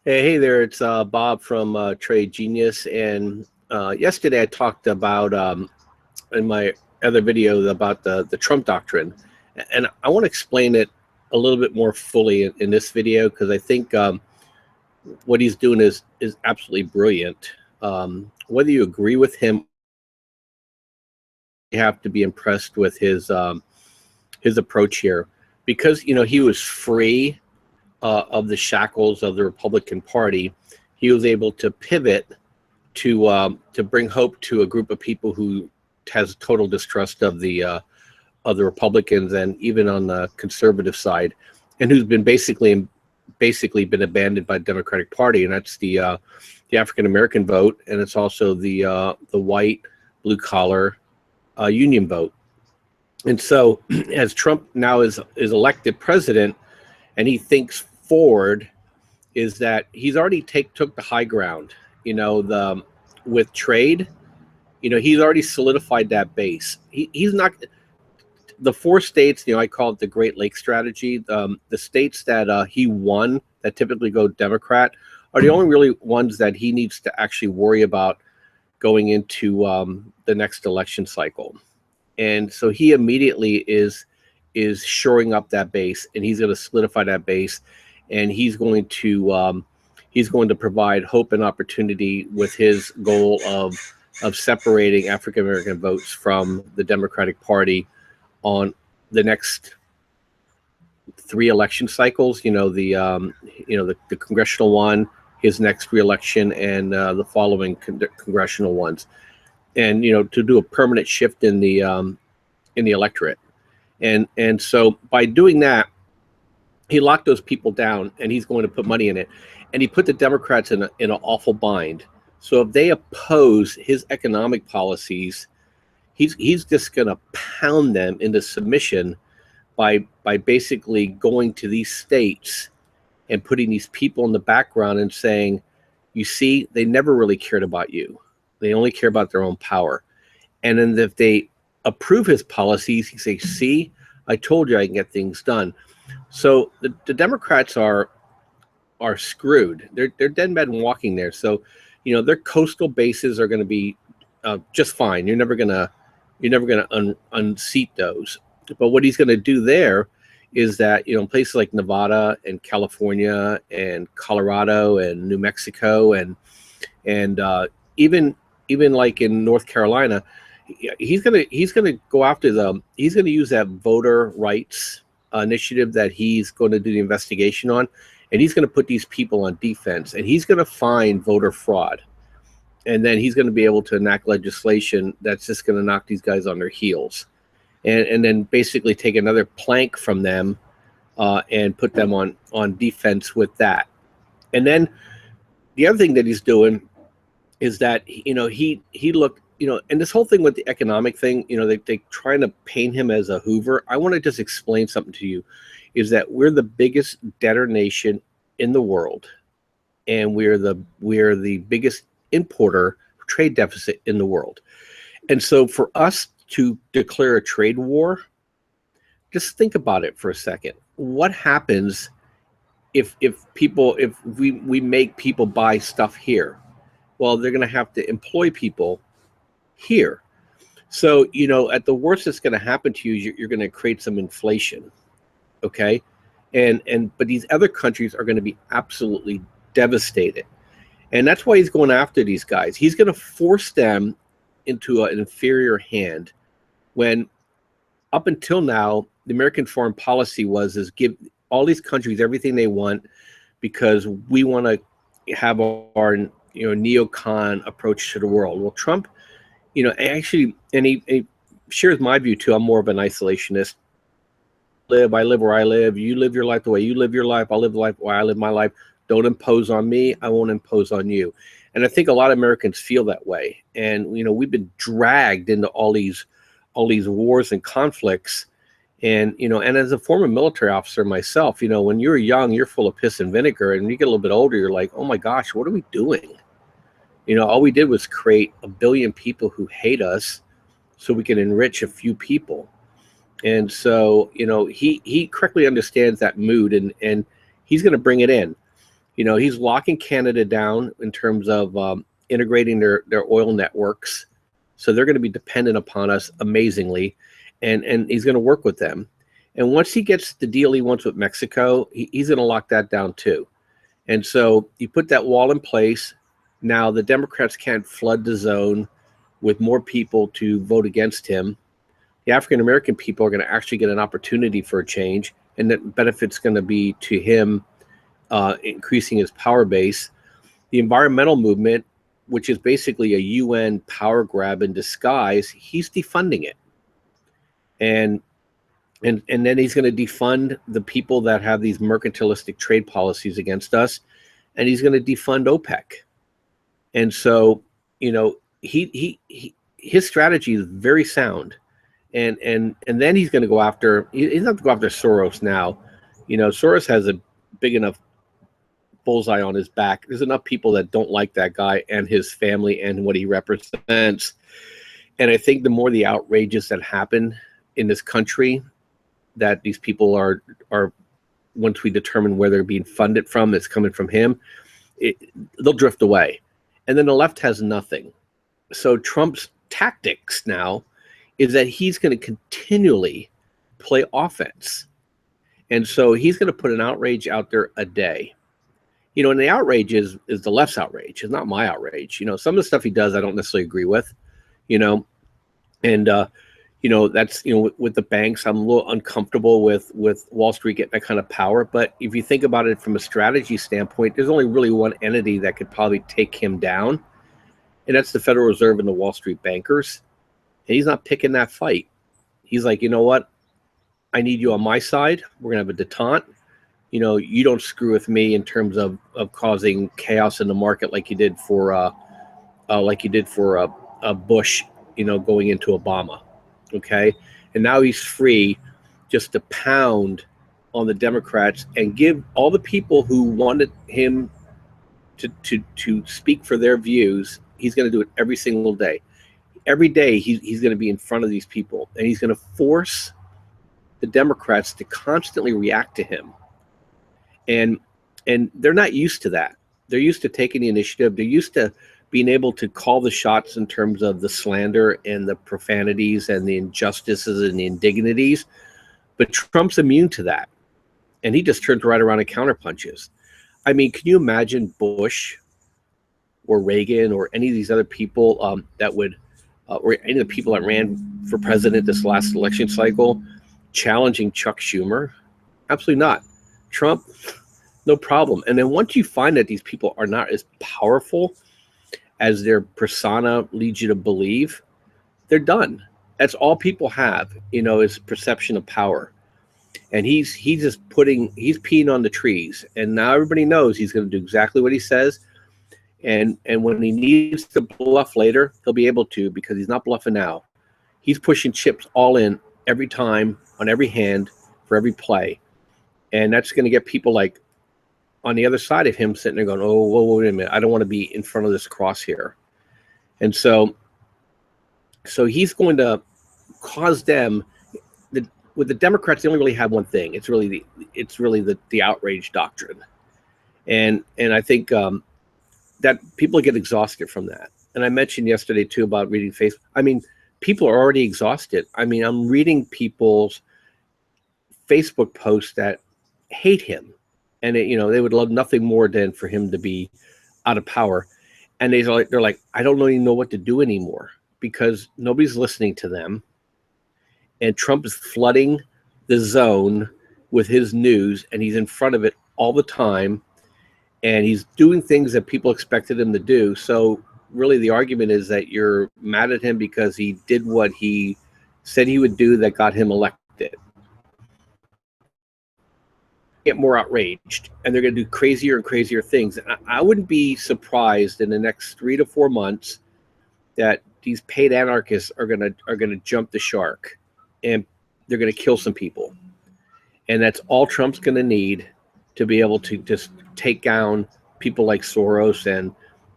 Hey there, it's Bob from Trade Genius. And yesterday I talked about in my other video about the Trump doctrine, and I want to explain it a little bit more fully in this video because I think what he's doing is absolutely brilliant. Whether you agree with him, you have to be impressed with his approach here, because he was free of the shackles of the Republican Party. He was able to pivot to bring hope to a group of people who has total distrust of the Republicans, and even on the conservative side, and who's been basically been abandoned by the Democratic Party, and that's the African American vote, and it's also the white blue collar union vote. And so, as Trump now is elected president, and he thinks forward, is that he's already took the high ground. The with trade, he's already solidified that base. He's not the four states. I call it the Great Lakes strategy. The states that he won that typically go Democrat are the only really ones that he needs to actually worry about going into the next election cycle. And so he immediately is shoring up that base, and he's going to solidify that base, and he's going to provide hope and opportunity with his goal of separating African American votes from the Democratic Party on the next three election cycles. The congressional one, his next reelection, and the following congressional ones, and to do a permanent shift in the electorate. And so by doing that, he locked those people down, and he's going to put money in it. And he put the Democrats in an awful bind. So if they oppose his economic policies, he's just going to pound them into submission by basically going to these states and putting these people in the background and saying, you see, they never really cared about you. They only care about their own power. And then if they approve his policies, he says, see, I told you I can get things done. So the Democrats are screwed. They're dead men walking there. So their coastal bases are going to be just fine. You're never gonna unseat those. But what he's going to do there is that places like Nevada and California and Colorado and New Mexico and even like in North Carolina, he's gonna go after he's gonna use that voter rights initiative that he's going to do the investigation on, and he's going to put these people on defense, and he's going to find voter fraud, and then he's going to be able to enact legislation that's just going to knock these guys on their heels, and then basically take another plank from them and put them on defense with that. And then the other thing that he's doing is that he looked, and this whole thing with the economic thing, they trying to paint him as a Hoover. I want to just explain something to you, is that we're the biggest debtor nation in the world, and we're the biggest importer trade deficit in the world. And so for us to declare a trade war, just think about it for a second. What happens if we make people buy stuff here? Well, they're going to have to employ people here. So, at the worst that's going to happen to you, you're going to create some inflation. Okay. But these other countries are going to be absolutely devastated. And that's why he's going after these guys. He's going to force them into an inferior hand, when up until now, the American foreign policy is give all these countries everything they want, because we want to have our neocon approach to the world. Well, Trump, actually, and he shares my view too. I'm more of an isolationist. I live where I live. You live your life the way you live your life. I'll live the life where I live my life. Don't impose on me. I won't impose on you. And I think a lot of Americans feel that way. And we've been dragged into all these wars and conflicts. And and as a former military officer myself, when you're young, you're full of piss and vinegar, and when you get a little bit older, you're like, oh my gosh, what are we doing? All we did was create a billion people who hate us so we can enrich a few people. And so, he correctly understands that mood, and he's going to bring it in. He's locking Canada down in terms of integrating their oil networks. So they're going to be dependent upon us amazingly. And he's going to work with them. And once he gets the deal he wants with Mexico, he's going to lock that down too. And so you put that wall in place. Now the Democrats can't flood the zone with more people to vote against him. The African-American people are going to actually get an opportunity for a change, and that benefit's going to be to him, increasing his power base. The environmental movement, which is basically a UN power grab in disguise, he's defunding it. And then he's going to defund the people that have these mercantilistic trade policies against us, and he's going to defund OPEC. And so, his strategy is very sound. And then he's going to go after, he's not going to go after Soros now. Soros has a big enough bullseye on his back. There's enough people that don't like that guy and his family and what he represents. And I think the more the outrages that happen in this country, that these people are once we determine where they're being funded from, it's coming from him, they'll drift away. And then the left has nothing. So Trump's tactics now is that he's going to continually play offense. And so he's going to put an outrage out there a day. And the outrage is the left's outrage. It's not my outrage. Some of the stuff he does, I don't necessarily agree with, and, that's, with the banks, I'm a little uncomfortable with Wall Street getting that kind of power. But if you think about it from a strategy standpoint, there's only really one entity that could probably take him down, and that's the Federal Reserve and the Wall Street bankers. And he's not picking that fight. He's like, you know what? I need you on my side. We're going to have a detente. You don't screw with me in terms of causing chaos in the market like you did for Bush, going into Obama. Okay. And now he's free just to pound on the Democrats and give all the people who wanted him to speak for their views. He's going to do it every single day. Every day he's going to be in front of these people, and he's going to force the Democrats to constantly react to him. And they're not used to that. They're used to taking the initiative. They're used to being able to call the shots in terms of the slander and the profanities and the injustices and the indignities. But Trump's immune to that. And he just turns right around and counterpunches. I mean, can you imagine Bush or Reagan or any of these other people that would, or any of the people that ran for president this last election cycle, challenging Chuck Schumer? Absolutely not. Trump, no problem. And then once you find that these people are not as powerful as their persona leads you to believe, they're done. That's all people have, is perception of power. And he's peeing on the trees. And now everybody knows he's going to do exactly what he says. And when he needs to bluff later, he'll be able to, because he's not bluffing now. He's pushing chips all in every time, on every hand, for every play. And that's going to get people like on the other side of him sitting there going, oh, whoa, wait a minute. I don't want to be in front of this crosshair. And so he's going to cause them, with the Democrats, they only really have one thing. It's really the outrage doctrine. And I think that people get exhausted from that. And I mentioned yesterday too about reading Facebook. I mean, people are already exhausted. I mean, I'm reading people's Facebook posts that hate him, and they would love nothing more than for him to be out of power. And they're like, I don't even know what to do anymore, because nobody's listening to them, and Trump is flooding the zone with his news, and he's in front of it all the time, and he's doing things that people expected him to do. So really the argument is that you're mad at him because he did what he said he would do that got him elected. Get more outraged, and they're going to do crazier and crazier things. I wouldn't be surprised in the next 3 to 4 months that these paid anarchists are going to jump the shark, and they're going to kill some people. And that's all Trump's going to need to be able to just take down people like Soros and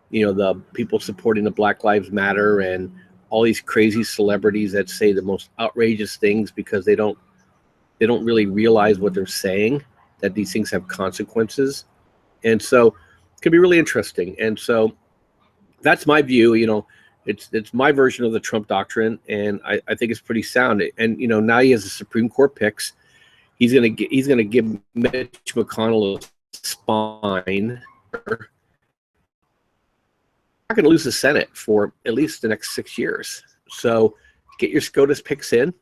the people supporting the Black Lives Matter and all these crazy celebrities that say the most outrageous things because they don't really realize what they're saying, that these things have consequences. And so it could be really interesting. And so that's my view. It's my version of the Trump doctrine, and I think it's pretty sound. And now he has the Supreme Court picks. He's gonna give Mitch McConnell a spine. Not going to lose the Senate for at least the next 6 years. So get your SCOTUS picks in.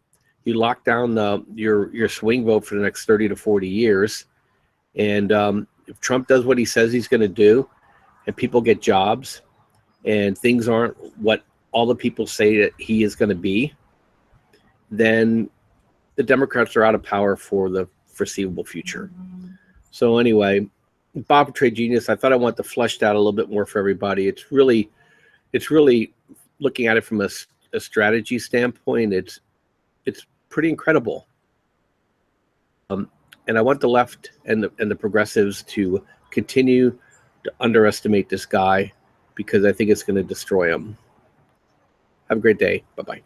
You lock down your swing vote for the next 30 to 40 years. And if Trump does what he says he's going to do, and people get jobs, and things aren't what all the people say that he is going to be, then the Democrats are out of power for the foreseeable future. So anyway, Bob for Trade Genius, I thought I wanted to flesh that out a little bit more for everybody. It's really looking at it from a strategy standpoint. It's pretty incredible. And I want the left and the progressives to continue to underestimate this guy, because I think it's going to destroy him. Have a great day. Bye-bye.